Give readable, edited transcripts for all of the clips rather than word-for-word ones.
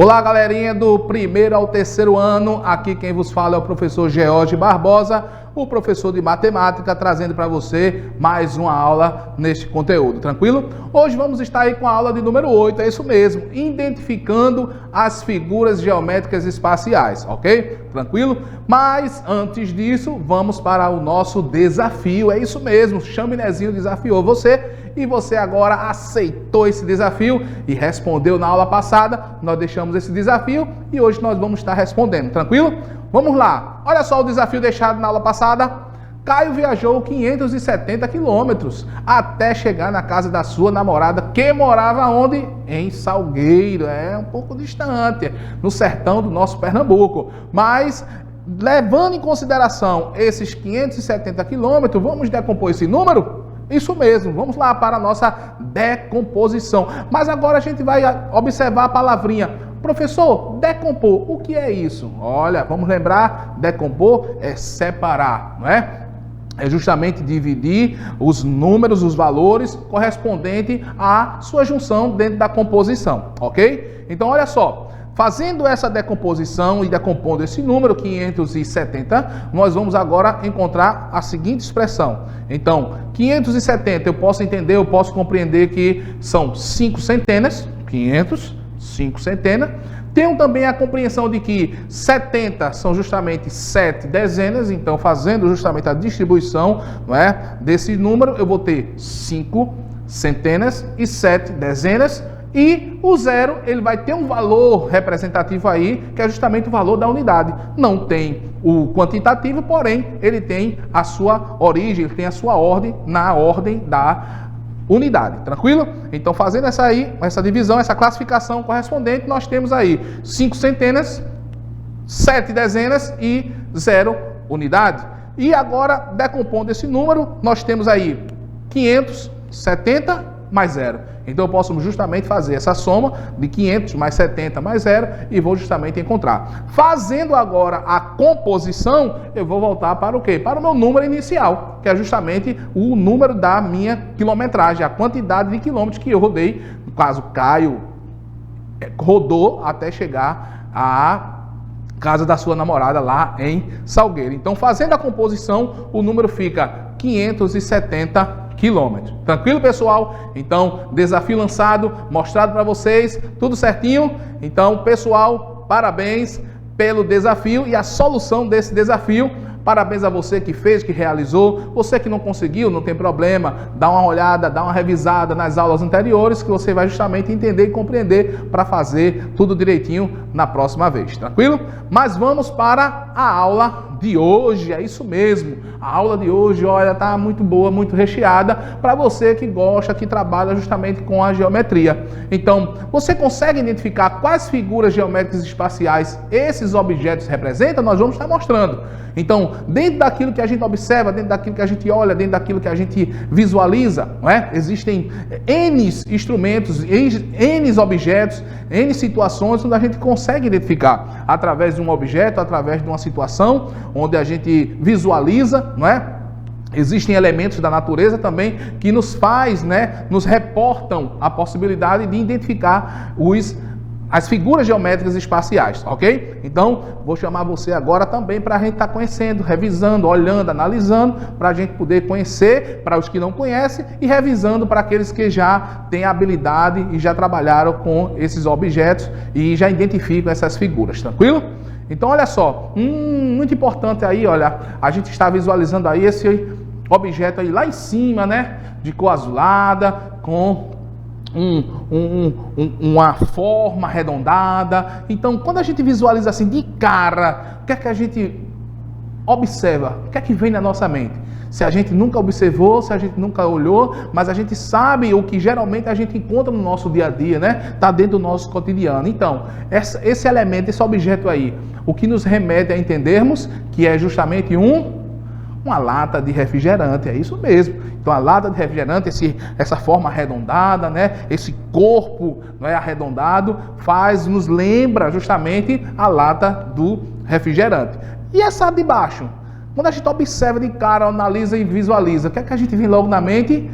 Olá, galerinha do primeiro ao terceiro ano, aqui quem vos fala é o professor George Barbosa, o professor de matemática, trazendo para você mais uma aula neste conteúdo, tranquilo? Hoje vamos estar aí com a aula de número 8, é isso mesmo, identificando as figuras geométricas espaciais, ok? Tranquilo? Mas antes disso, vamos para o nosso desafio, é isso mesmo, o Chaminézinho desafiou você e você agora aceitou esse desafio e respondeu na aula passada. Nós deixamos esse desafio e hoje nós vamos estar respondendo, tranquilo? Vamos lá, olha só o desafio deixado na aula passada. Caio viajou 570 quilômetros até chegar na casa da sua namorada, que morava onde? Em Salgueiro, é um pouco distante, no sertão do nosso Pernambuco. Mas, levando em consideração esses 570 quilômetros, vamos decompor esse número? Isso mesmo, vamos lá para a nossa decomposição. Mas agora a gente vai observar a palavrinha. Professor, decompor, o que é isso? Olha, vamos lembrar, decompor é separar, não é? É justamente dividir os números, os valores correspondentes à sua junção dentro da composição, ok? Então, olha só. Fazendo essa decomposição e decompondo esse número, 570, nós vamos agora encontrar a seguinte expressão. Então, 570 eu posso entender, eu posso compreender que são 5 centenas, 500, 5 centenas. Tenho também a compreensão de que 70 são justamente 7 dezenas, então fazendo justamente a distribuição, não é, desse número, eu vou ter 5 centenas e 7 dezenas. E o zero, ele vai ter um valor representativo aí, que é justamente o valor da unidade. Não tem o quantitativo, porém, ele tem a sua origem, ele tem a sua ordem na ordem da unidade, tranquilo? Então, fazendo essa divisão, essa classificação correspondente, nós temos aí 5 centenas, 7 dezenas e 0 unidade. E agora, decompondo esse número, nós temos aí 570 mais 0. Então eu posso justamente fazer essa soma de 500 mais 70 mais 0 e vou justamente encontrar. Fazendo agora a composição, eu vou voltar para o quê? Para o meu número inicial, que é justamente o número da minha quilometragem, a quantidade de quilômetros que eu rodei, no caso Caio rodou até chegar à casa da sua namorada lá em Salgueiro. Então fazendo a composição, o número fica 570 quilômetros. Tranquilo, pessoal? Então, desafio lançado, mostrado para vocês, tudo certinho? Então, pessoal, parabéns pelo desafio e a solução desse desafio. Parabéns a você que fez, que realizou. Você que não conseguiu, não tem problema. Dá uma olhada, dá uma revisada nas aulas anteriores que você vai justamente entender e compreender para fazer tudo direitinho na próxima vez. Tranquilo? Mas vamos para a aula de hoje, é isso mesmo. A aula de hoje, olha, tá muito boa, muito recheada para você que gosta, que trabalha justamente com a geometria. Então, você consegue identificar quais figuras geométricas espaciais esses objetos representam? Nós vamos estar mostrando. Então, dentro daquilo que a gente observa, dentro daquilo que a gente olha, dentro daquilo que a gente visualiza, não é? Existem N instrumentos, N objetos, N situações onde a gente consegue identificar através de um objeto, através de uma situação, onde a gente visualiza, não é? Existem elementos da natureza também que nos faz, né, nos reportam a possibilidade de identificar as figuras geométricas espaciais, ok? Então, vou chamar você agora também para a gente estar conhecendo, revisando, olhando, analisando, para a gente poder conhecer, para os que não conhecem, e revisando para aqueles que já têm habilidade e já trabalharam com esses objetos e já identificam essas figuras, tranquilo? Então, olha só, muito importante aí, olha, a gente está visualizando aí esse objeto aí lá em cima, né, de cor azulada, com uma forma arredondada. Então, quando a gente visualiza assim de cara, o que é que a gente observa? O que é que vem na nossa mente? Se a gente nunca observou, se a gente nunca olhou, mas a gente sabe o que geralmente a gente encontra no nosso dia a dia, né? Está dentro do nosso cotidiano. Então, esse elemento, esse objeto aí, o que nos remete a entendermos que é justamente uma lata de refrigerante, é isso mesmo. Então a lata de refrigerante, essa forma arredondada, né? Esse corpo, não é, arredondado, nos lembra justamente a lata do refrigerante. E essa de baixo? Quando a gente observa de cara, analisa e visualiza, o que é que a gente vê logo na mente?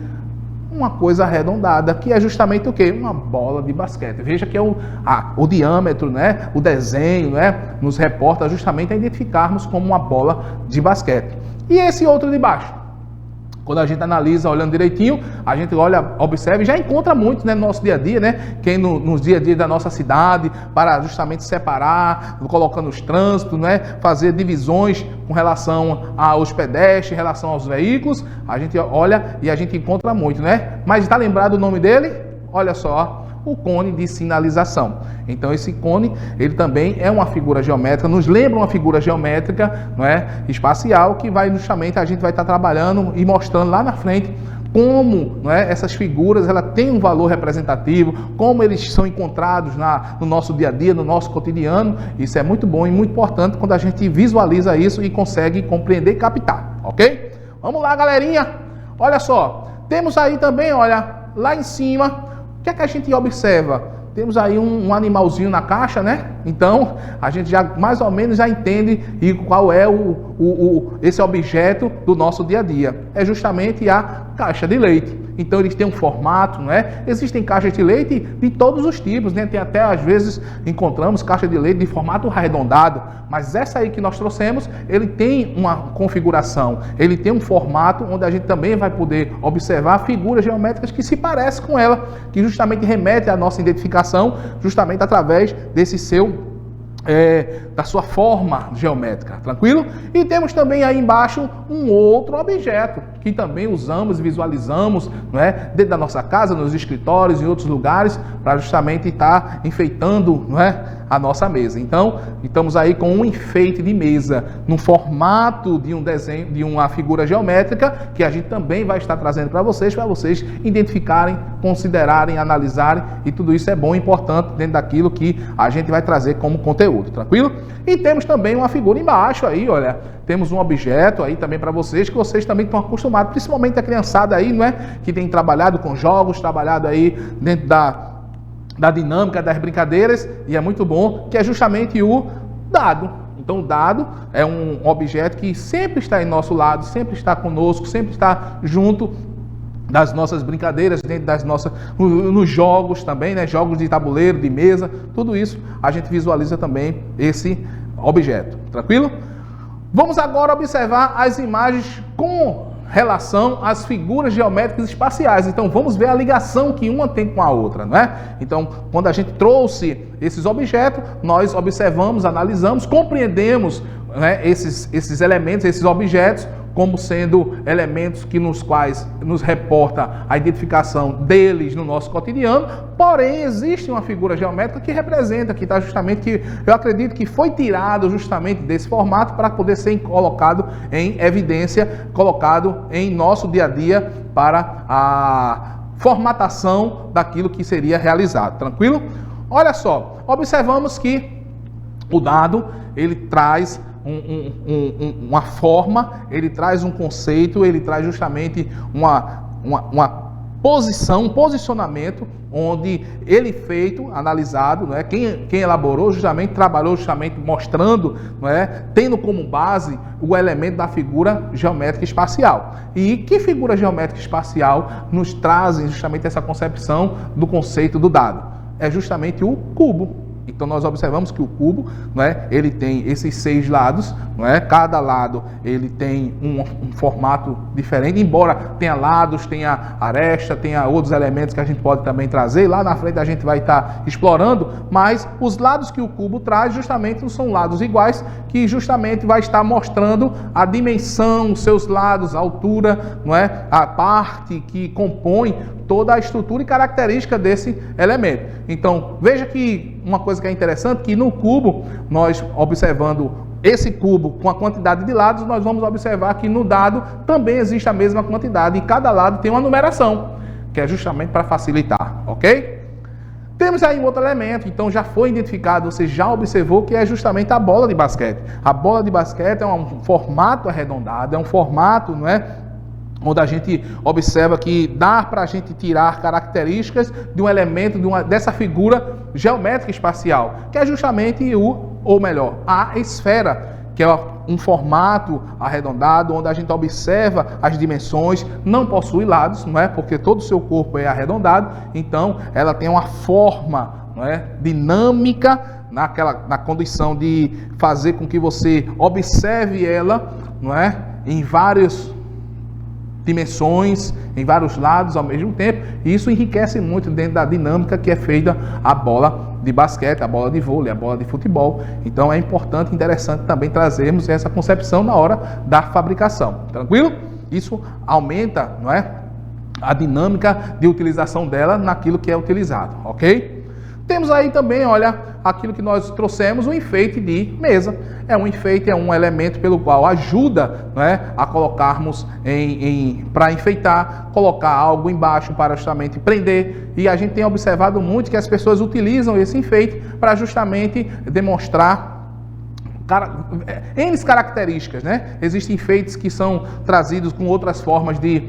uma coisa arredondada, que é justamente o quê? Uma bola de basquete. Veja que é o diâmetro, né? O desenho, né? Nos reporta justamente a identificarmos como uma bola de basquete. E esse outro de baixo? Quando a gente analisa, olhando direitinho, a gente olha, observa e já encontra muito, né, no nosso dia a dia, né? Quem nos dia a dia da nossa cidade, para justamente separar, colocando os trânsitos, né? Fazer divisões com relação aos pedestres, em relação aos veículos. A gente olha e a gente encontra muito, né? Mas está lembrado o nome dele? Olha só, o cone de sinalização. Então esse cone, ele também é uma figura geométrica, nos lembra uma figura geométrica, não é, espacial, que vai justamente, a gente vai estar trabalhando e mostrando lá na frente como, não é, essas figuras ela têm um valor representativo, como eles são encontrados no nosso dia a dia, no nosso cotidiano. Isso é muito bom e muito importante quando a gente visualiza isso e consegue compreender e captar, ok? Vamos lá, galerinha. Olha só, temos aí também, olha, lá em cima, o que é que a gente observa? Temos aí um animalzinho na caixa, né? Então, a gente já mais ou menos já entende qual é esse objeto do nosso dia a dia. É justamente a caixa de leite. Então, eles têm um formato, não é? Existem caixas de leite de todos os tipos, né? Tem até, às vezes, encontramos caixa de leite de formato arredondado. Mas essa aí que nós trouxemos, ele tem uma configuração, ele tem um formato onde a gente também vai poder observar figuras geométricas que se parecem com ela, que justamente remete à nossa identificação, justamente através desse da sua forma geométrica, tranquilo? E temos também aí embaixo um outro objeto que também usamos e visualizamos, não é? Dentro da nossa casa, nos escritórios, em outros lugares, para justamente estar enfeitando, não é, a nossa mesa. Então, estamos aí com um enfeite de mesa no formato de um desenho, de uma figura geométrica, que a gente também vai estar trazendo para vocês identificarem, considerarem, analisarem, e tudo isso é bom e importante dentro daquilo que a gente vai trazer como conteúdo, tranquilo? E temos também uma figura embaixo aí, olha, temos um objeto aí também para vocês, que vocês também estão acostumados, principalmente a criançada aí, não é? Que tem trabalhado com jogos, trabalhado aí dentro da dinâmica das brincadeiras, e é muito bom, que é justamente o dado. Então o dado é um objeto que sempre está em nosso lado, sempre está conosco, sempre está junto das nossas brincadeiras, dentro das nossas, nos jogos também, né? Jogos de tabuleiro, de mesa, tudo isso a gente visualiza também esse objeto, tranquilo? Vamos agora observar as imagens com relação às figuras geométricas espaciais. Então vamos ver a ligação que uma tem com a outra, não é? Então, quando a gente trouxe esses objetos, nós observamos, analisamos, compreendemos, né, esses elementos, esses objetos, como sendo elementos que nos quais nos reporta a identificação deles no nosso cotidiano. Porém, existe uma figura geométrica que representa, que está justamente, que eu acredito que foi tirado justamente desse formato para poder ser colocado em evidência, colocado em nosso dia a dia para a formatação daquilo que seria realizado. Tranquilo? Olha só, observamos que o dado, ele traz uma forma, ele traz um conceito, ele traz justamente uma posição, um posicionamento, onde ele feito, analisado, não é? Quem elaborou justamente, trabalhou justamente mostrando, não é? Tendo como base o elemento da figura geométrica espacial. E que figura geométrica espacial nos traz justamente essa concepção do conceito do dado? É justamente o cubo. Então nós observamos que o cubo, não é, ele tem esses 6 lados, não é? Cada lado ele tem um formato diferente, embora tenha lados, tenha aresta, tenha outros elementos que a gente pode também trazer. Lá na frente a gente vai estar explorando, mas os lados que o cubo traz justamente não são lados iguais, que justamente vai estar mostrando a dimensão, os seus lados, a altura, não é? A parte que compõe toda a estrutura e característica desse elemento. Então, veja que uma coisa que é interessante, que no cubo, nós observando esse cubo com a quantidade de lados, nós vamos observar que no dado também existe a mesma quantidade, e cada lado tem uma numeração, que é justamente para facilitar, ok? Temos aí um outro elemento, então já foi identificado, você já observou, que é justamente a bola de basquete. A bola de basquete é um formato arredondado, é um formato, não é? Onde a gente observa que dá para a gente tirar características de um elemento, dessa figura geométrica espacial, que é justamente ou melhor, a esfera, que é um formato arredondado, onde a gente observa as dimensões, não possui lados, não é? Porque todo o seu corpo é arredondado, então ela tem uma forma, não é? Dinâmica, na condição de fazer com que você observe ela, não é? Em várias dimensões, em vários lados ao mesmo tempo, e isso enriquece muito dentro da dinâmica que é feita a bola de basquete, a bola de vôlei, a bola de futebol. Então é importante e interessante também trazermos essa concepção na hora da fabricação. Tranquilo? Isso aumenta, não é, a dinâmica de utilização dela naquilo que é utilizado, ok? Temos aí também, olha, aquilo que nós trouxemos, o enfeite de mesa. É um enfeite, é um elemento pelo qual ajuda, né, a colocarmos para enfeitar, colocar algo embaixo para justamente prender. E a gente tem observado muito que as pessoas utilizam esse enfeite para justamente demonstrar N características, né? Existem enfeites que são trazidos com outras formas de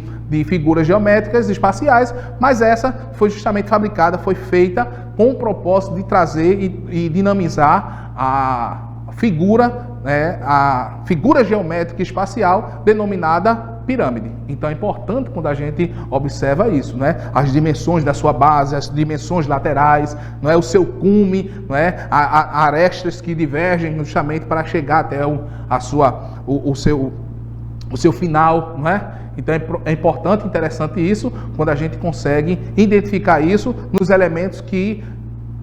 figuras geométricas espaciais, mas essa foi justamente fabricada, foi feita com o propósito de trazer e dinamizar a figura, né, a figura geométrica espacial denominada pirâmide. Então é importante quando a gente observa isso, né? As dimensões da sua base, as dimensões laterais, não é? O seu cume, não é? Arestas que divergem justamente para chegar até o seu final, não é? Então é importante e interessante isso, quando a gente consegue identificar isso nos elementos que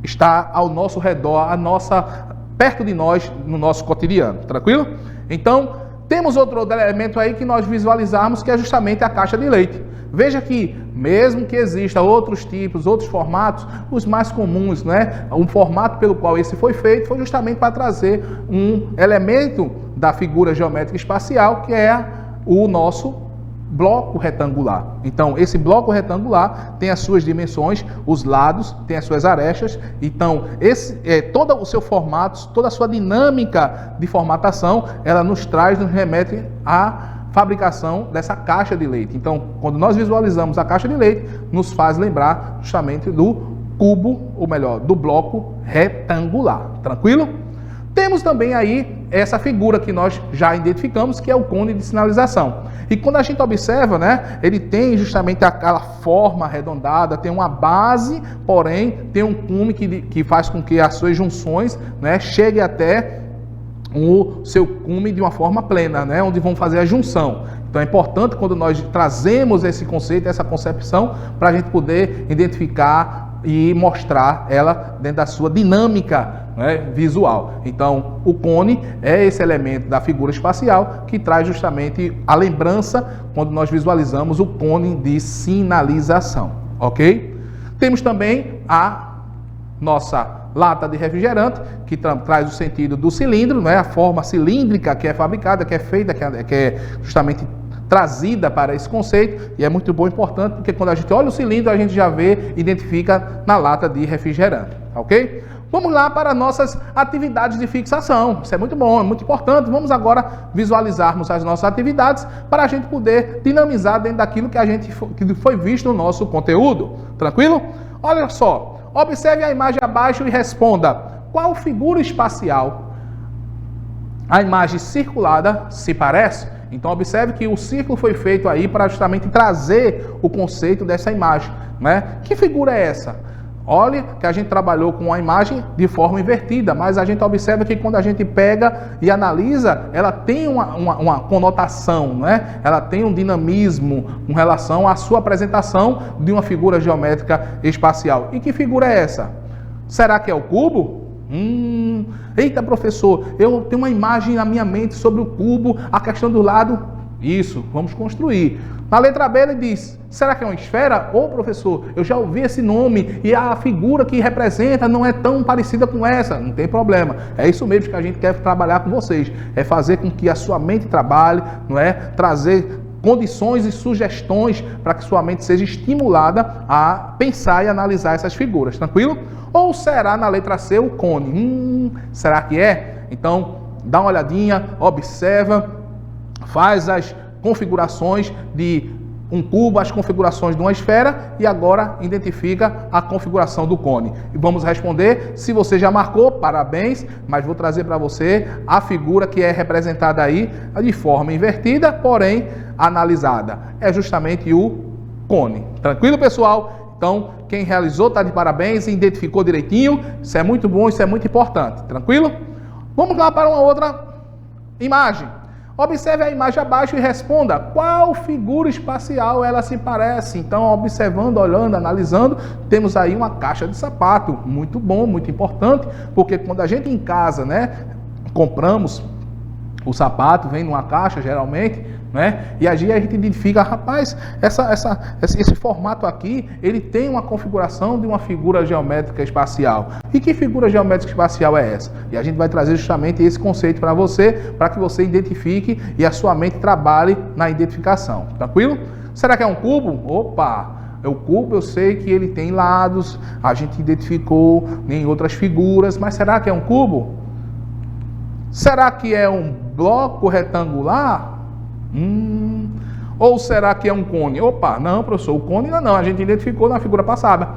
está ao nosso redor, perto de nós, no nosso cotidiano. Tranquilo? Então, temos outro elemento aí que nós visualizarmos, que é justamente a caixa de leite. Veja que, mesmo que exista outros tipos, outros formatos, os mais comuns, né? O formato pelo qual esse foi feito foi justamente para trazer um elemento da figura geométrica espacial, que é o nosso bloco retangular. Então, esse bloco retangular tem as suas dimensões, os lados, tem as suas arestas. Então, todo o seu formato, toda a sua dinâmica de formatação, ela nos remete à fabricação dessa caixa de leite. Então, quando nós visualizamos a caixa de leite, nos faz lembrar justamente do cubo, ou melhor, do bloco retangular. Tranquilo? Temos também aí essa figura que nós já identificamos, que é o cone de sinalização. E quando a gente observa, né, ele tem justamente aquela forma arredondada, tem uma base, porém tem um cume que faz com que as suas junções, né, cheguem até o seu cume de uma forma plena, né, onde vão fazer a junção. Então é importante quando nós trazemos esse conceito, essa concepção, para a gente poder identificar e mostrar ela dentro da sua dinâmica, né, visual. Então, o cone é esse elemento da figura espacial que traz justamente a lembrança quando nós visualizamos o cone de sinalização, ok? Temos também a nossa lata de refrigerante, que traz o sentido do cilindro, né, a forma cilíndrica que é fabricada, que é feita, que é justamente trazida para esse conceito, e é muito bom e importante, porque quando a gente olha o cilindro, a gente já identifica na lata de refrigerante, ok? Vamos lá para nossas atividades de fixação. Isso é muito bom, é muito importante. Vamos agora visualizarmos as nossas atividades para a gente poder dinamizar dentro daquilo que foi visto no nosso conteúdo. Tranquilo? Olha só, observe a imagem abaixo e responda: qual figura espacial a imagem circulada se parece? Então observe que o círculo foi feito aí para justamente trazer o conceito dessa imagem, né? Que figura é essa? Olha que a gente trabalhou com a imagem de forma invertida, mas a gente observa que quando a gente pega e analisa, ela tem uma conotação, né? Ela tem um dinamismo com relação à sua apresentação de uma figura geométrica espacial. E que figura é essa? Será que é o cubo? Eita, professor, eu tenho uma imagem na minha mente sobre o cubo, a questão do lado. Isso, vamos construir. Na letra B ele diz: será que é uma esfera? Ô, professor, eu já ouvi esse nome e a figura que representa não é tão parecida com essa. Não tem problema. É isso mesmo que a gente quer trabalhar com vocês. É fazer com que a sua mente trabalhe, não é? Trazer condições e sugestões para que sua mente seja estimulada a pensar e analisar essas figuras. Tranquilo? Ou será na letra C o cone? Será que é? Então, dá uma olhadinha, observa, faz as configurações de um cubo, as configurações de uma esfera e agora identifica a configuração do cone. E vamos responder. Se você já marcou, parabéns, mas vou trazer para você a figura que é representada aí de forma invertida, porém analisada. É justamente o cone. Tranquilo, pessoal? Então, quem realizou está de parabéns e identificou direitinho. Isso é muito bom, isso é muito importante. Tranquilo? Vamos lá para uma outra imagem. Observe a imagem abaixo e responda qual figura espacial ela se parece. Então, observando, olhando, analisando, temos aí uma caixa de sapato. Muito bom, muito importante, porque quando a gente em casa, né, compramos o sapato, vem numa caixa geralmente, né? E a gente identifica, rapaz, esse formato aqui, ele tem uma configuração de uma figura geométrica espacial. E que figura geométrica espacial é essa? E a gente vai trazer justamente esse conceito para que você identifique e a sua mente trabalhe na identificação. Tranquilo? Será que é um cubo? Opa! O cubo eu sei que ele tem lados, a gente identificou em outras figuras, mas será que é um cubo? Será que é um bloco retangular? Ou será que é um cone? Opa, não, professor, o cone não, a gente identificou na figura passada.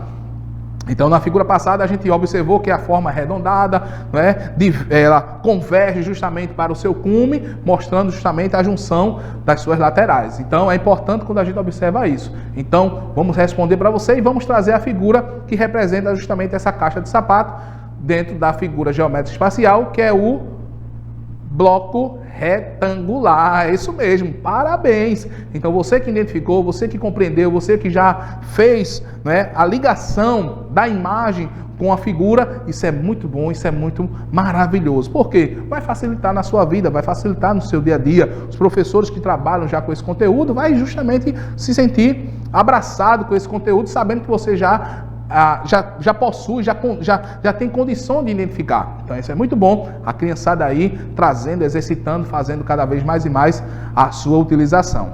Então, na figura passada, a gente observou que a forma arredondada, né, ela converge justamente para o seu cume, mostrando justamente a junção das suas laterais. Então, é importante quando a gente observa isso. Então, vamos responder para você e vvamos trazer a figura que representa justamente essa caixa de sapato dentro da figura geométrica espacial, que é o bloco retangular. É isso mesmo, parabéns. Então você que identificou, você que compreendeu, você que já fez, né, a ligação da imagem com a figura, isso é muito bom, isso é muito maravilhoso. Por quê? Vai facilitar na sua vida, vai facilitar no seu dia a dia. Os professores que trabalham já com esse conteúdo vai justamente se sentir abraçado com esse conteúdo, sabendo que você já possui, já tem condição de identificar. Então isso é muito bom, a criançada aí trazendo, exercitando, fazendo cada vez mais e mais a sua utilização.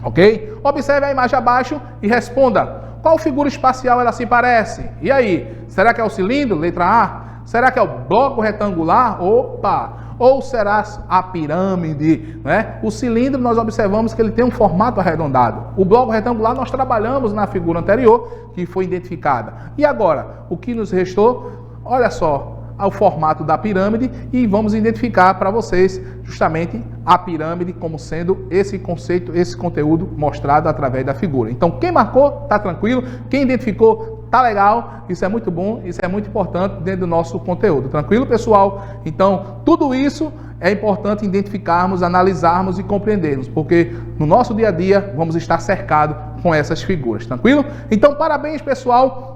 Ok? Observe a imagem abaixo e responda qual figura espacial ela se parece. E aí, será que é o cilindro? Letra A. Será que é o bloco retangular? Opa! Ou será a pirâmide, né? O cilindro nós observamos que ele tem um formato arredondado. O bloco retangular nós trabalhamos na figura anterior, que foi identificada. E agora, o que nos restou? Olha só, o formato da pirâmide e vamos identificar para vocês justamente a pirâmide como sendo esse conceito, esse conteúdo mostrado através da figura. Então, quem marcou, tá tranquilo. Quem identificou, tá legal. Isso é muito bom, isso é muito importante dentro do nosso conteúdo. Tranquilo, pessoal? Então, tudo isso é importante identificarmos, analisarmos e compreendermos, porque no nosso dia a dia vamos estar cercados com essas figuras. Tranquilo? Então, parabéns, pessoal.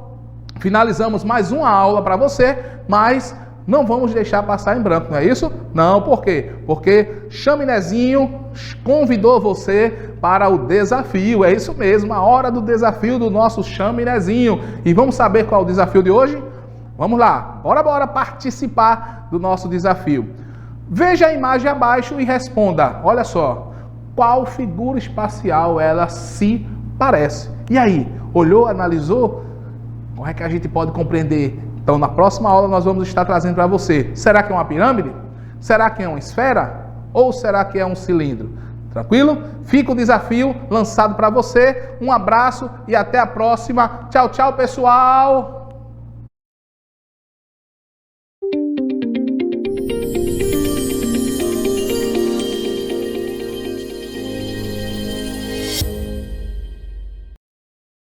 Finalizamos mais uma aula para você, mas não vamos deixar passar em branco, não é isso? Não, por quê? Porque Chaminézinho convidou você para o desafio. É isso mesmo, a hora do desafio do nosso Chaminézinho. E vamos saber qual é o desafio de hoje? Vamos lá, bora participar do nosso desafio. Veja a imagem abaixo e responda. Olha só, qual figura espacial ela se parece? E aí, olhou, analisou? Como é que a gente pode compreender? Então, na próxima aula, nós vamos estar trazendo para você. Será que é uma pirâmide? Será que é uma esfera? Ou será que é um cilindro? Tranquilo? Fica o desafio lançado para você. Um abraço e até a próxima. Tchau, tchau, pessoal!